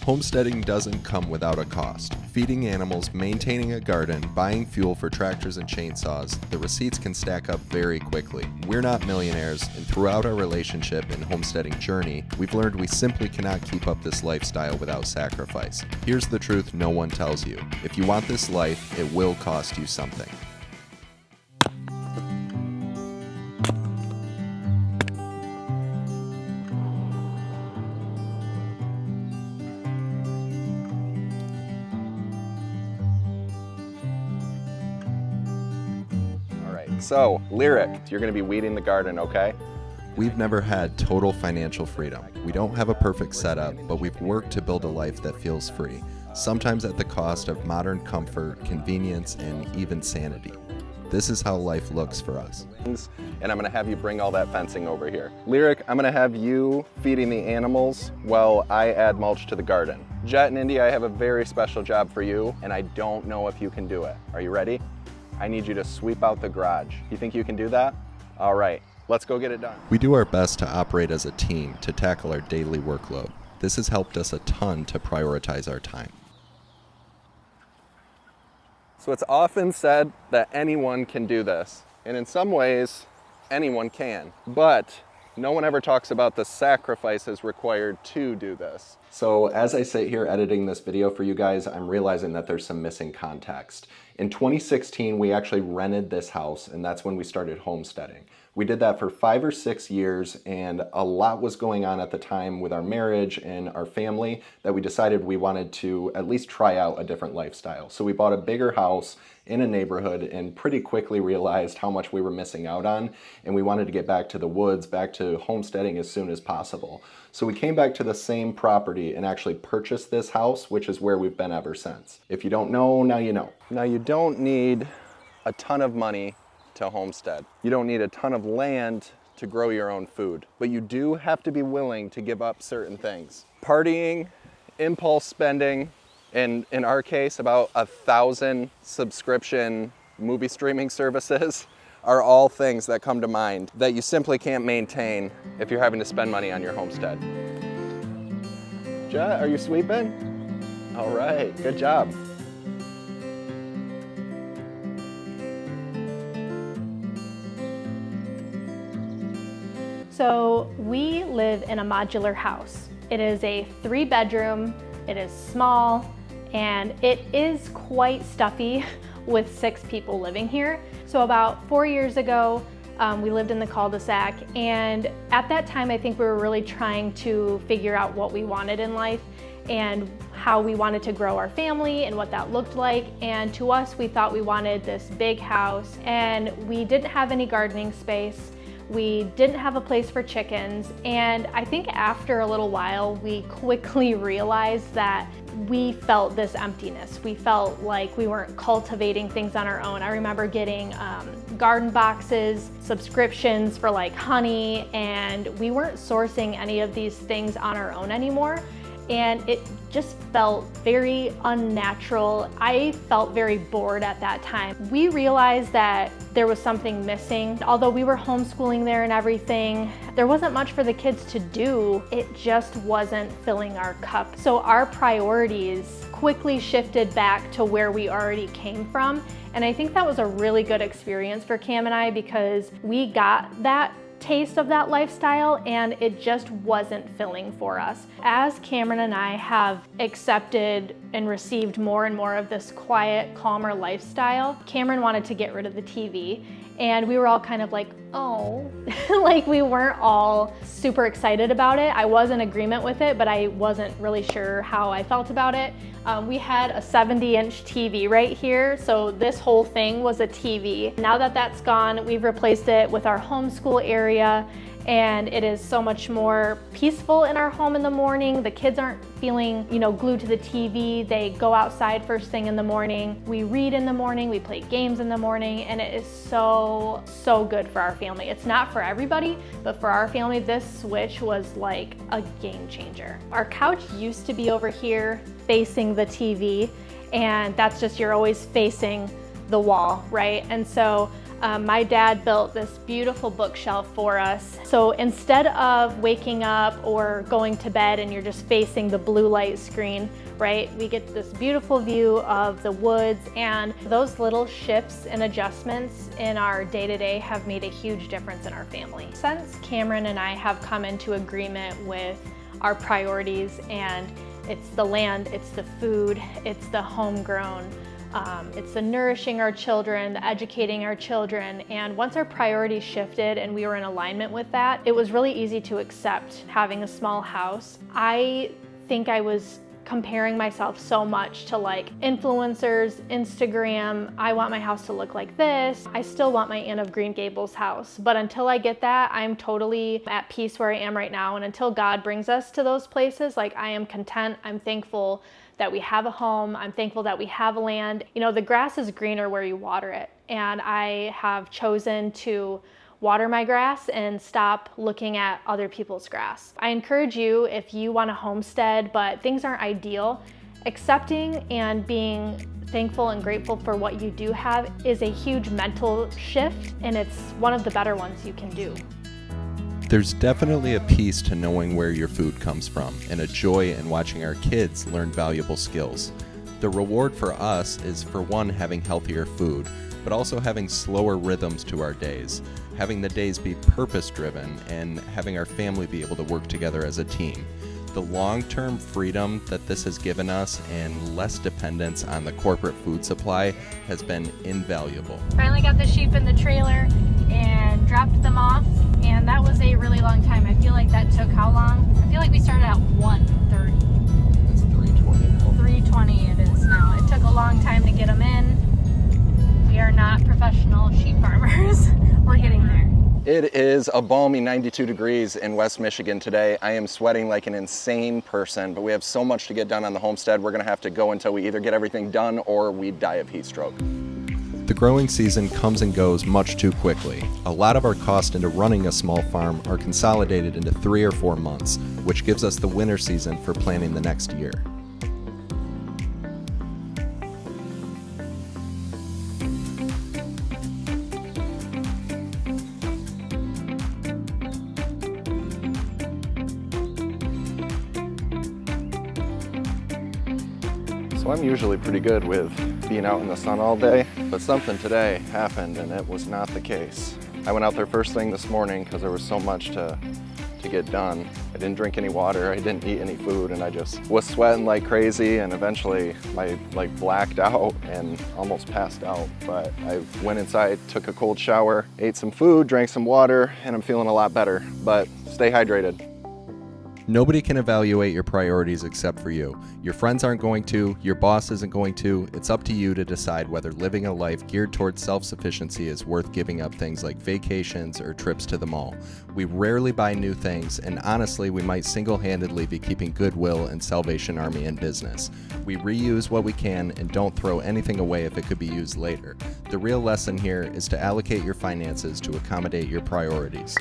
Homesteading doesn't come without a cost. Feeding animals, maintaining a garden, buying fuel for tractors and chainsaws, the receipts can stack up very quickly. We're not millionaires, and throughout our relationship and homesteading journey, we've learned we simply cannot keep up this lifestyle without sacrifice. Here's the truth no one tells you. If you want this life, it will cost you something. So, Lyric, you're going to be weeding the garden, okay? We've never had total financial freedom. We don't have a perfect setup, but we've worked to build a life that feels free, sometimes at the cost of modern comfort, convenience, and even sanity. This is how life looks for us. And I'm going to have you bring all that fencing over here. Lyric, I'm going to have you feeding the animals while I add mulch to the garden. Jet and Indy, I have a very special job for you, and I don't know if you can do it. Are you ready? I need you to sweep out the garage. You think you can do that? All right, let's go get it done. We do our best to operate as a team to tackle our daily workload. This has helped us a ton to prioritize our time. So it's often said that anyone can do this, and in some ways, anyone can. But no one ever talks about the sacrifices required to do this. So as I sit here editing this video for you guys, I'm realizing that there's some missing context. In 2016, we actually rented this house, and that's when we started homesteading. We did that for 5 or 6 years, and a lot was going on at the time with our marriage and our family that we decided we wanted to at least try out a different lifestyle. So we bought a bigger house in a neighborhood and pretty quickly realized how much we were missing out on, and we wanted to get back to the woods, back to homesteading as soon as possible. So we came back to the same property and actually purchased this house, which is where we've been ever since. If you don't know, now you know. Now you don't need a ton of money to homestead. You don't need a ton of land to grow your own food, but you do have to be willing to give up certain things. Partying, impulse spending, and in our case, about 1,000 subscription movie streaming services are all things that come to mind that you simply can't maintain if you're having to spend money on your homestead. Jet, are you sweeping? All right, good job. So we live in a modular house. It is a 3-bedroom, it is small, and it is quite stuffy with 6 people living here. So about 4 years ago, we lived in the cul-de-sac, and at that time I think we were really trying to figure out what we wanted in life and how we wanted to grow our family and what that looked like. And to us, we thought we wanted this big house, and we didn't have any gardening space. We didn't have a place for chickens, and I think after a little while we quickly realized that we felt this emptiness. We felt like we weren't cultivating things on our own. I remember getting garden boxes, subscriptions for like honey, and we weren't sourcing any of these things on our own anymore. And it just felt very unnatural. I felt very bored at that time. We realized that there was something missing. Although we were homeschooling there and everything, there wasn't much for the kids to do. It just wasn't filling our cup. So our priorities quickly shifted back to where we already came from. And I think that was a really good experience for Cam and I, because we got that taste of that lifestyle and it just wasn't filling for us. As Cameron and I have accepted and received more and more of this quiet, calmer lifestyle, Cameron wanted to get rid of the TV, and we were all kind of like, oh, like we weren't all super excited about it. I was in agreement with it, but I wasn't really sure how I felt about it. We had a 70-inch TV right here, so this whole thing was a TV. Now that that's gone, we've replaced it with our homeschool area, and it is so much more peaceful in our home in the morning. The kids aren't feeling, glued to the TV. They go outside first thing in the morning. We read in the morning, we play games in the morning, and it is so good for our family. It's not for everybody, but for our family, this switch was like a game changer. Our couch used to be over here facing the TV, and that's just, you're always facing the wall, right? And so My dad built this beautiful bookshelf for us. So instead of waking up or going to bed and you're just facing the blue light screen, right, we get this beautiful view of the woods, and those little shifts and adjustments in our day-to-day have made a huge difference in our family. Since Cameron and I have come into agreement with our priorities, and it's the land, it's the food, it's the homegrown, it's the nourishing our children, the educating our children, and once our priorities shifted and we were in alignment with that, it was really easy to accept having a small house. I think I was comparing myself so much to like influencers, Instagram. I want my house to look like this. I still want my Anne of Green Gables house, but until I get that, I'm totally at peace where I am right now. And until God brings us to those places, like, I am content. I'm thankful that we have a home. I'm thankful that we have land. You know, the grass is greener where you water it. And I have chosen to water my grass and stop looking at other people's grass. I encourage you, if you want to homestead but things aren't ideal, accepting and being thankful and grateful for what you do have is a huge mental shift, and it's one of the better ones you can do. There's definitely a piece to knowing where your food comes from, and a joy in watching our kids learn valuable skills. The reward for us is, for one, having healthier food, but also having slower rhythms to our days, having the days be purpose-driven, and having our family be able to work together as a team. The long-term freedom that this has given us and less dependence on the corporate food supply has been invaluable. Finally got the sheep in the trailer and dropped them off, and that was a really long time. I feel like that took how long? I feel like we started at 1:30. It's 3:20 now. 3:20 it is now. It took a long time to get them in. We are not professional sheep farmers. We're getting there. It is a balmy 92 degrees in West Michigan today. I am sweating like an insane person, but we have so much to get done on the homestead. We're gonna have to go until we either get everything done or we die of heat stroke. The growing season comes and goes much too quickly. A lot of our costs into running a small farm are consolidated into 3 or 4 months, which gives us the winter season for planning the next year. So I'm usually pretty good with being out in the sun all day, but something today happened and it was not the case. I went out there first thing this morning because there was so much to get done. I didn't drink any water, I didn't eat any food, and I just was sweating like crazy, and eventually I blacked out and almost passed out. But I went inside, took a cold shower, ate some food, drank some water, and I'm feeling a lot better. But stay hydrated. Nobody can evaluate your priorities except for you. Your friends aren't going to, your boss isn't going to. It's up to you to decide whether living a life geared towards self-sufficiency is worth giving up things like vacations or trips to the mall. We rarely buy new things, and honestly, we might single-handedly be keeping Goodwill and Salvation Army in business. We reuse what we can and don't throw anything away if it could be used later. The real lesson here is to allocate your finances to accommodate your priorities.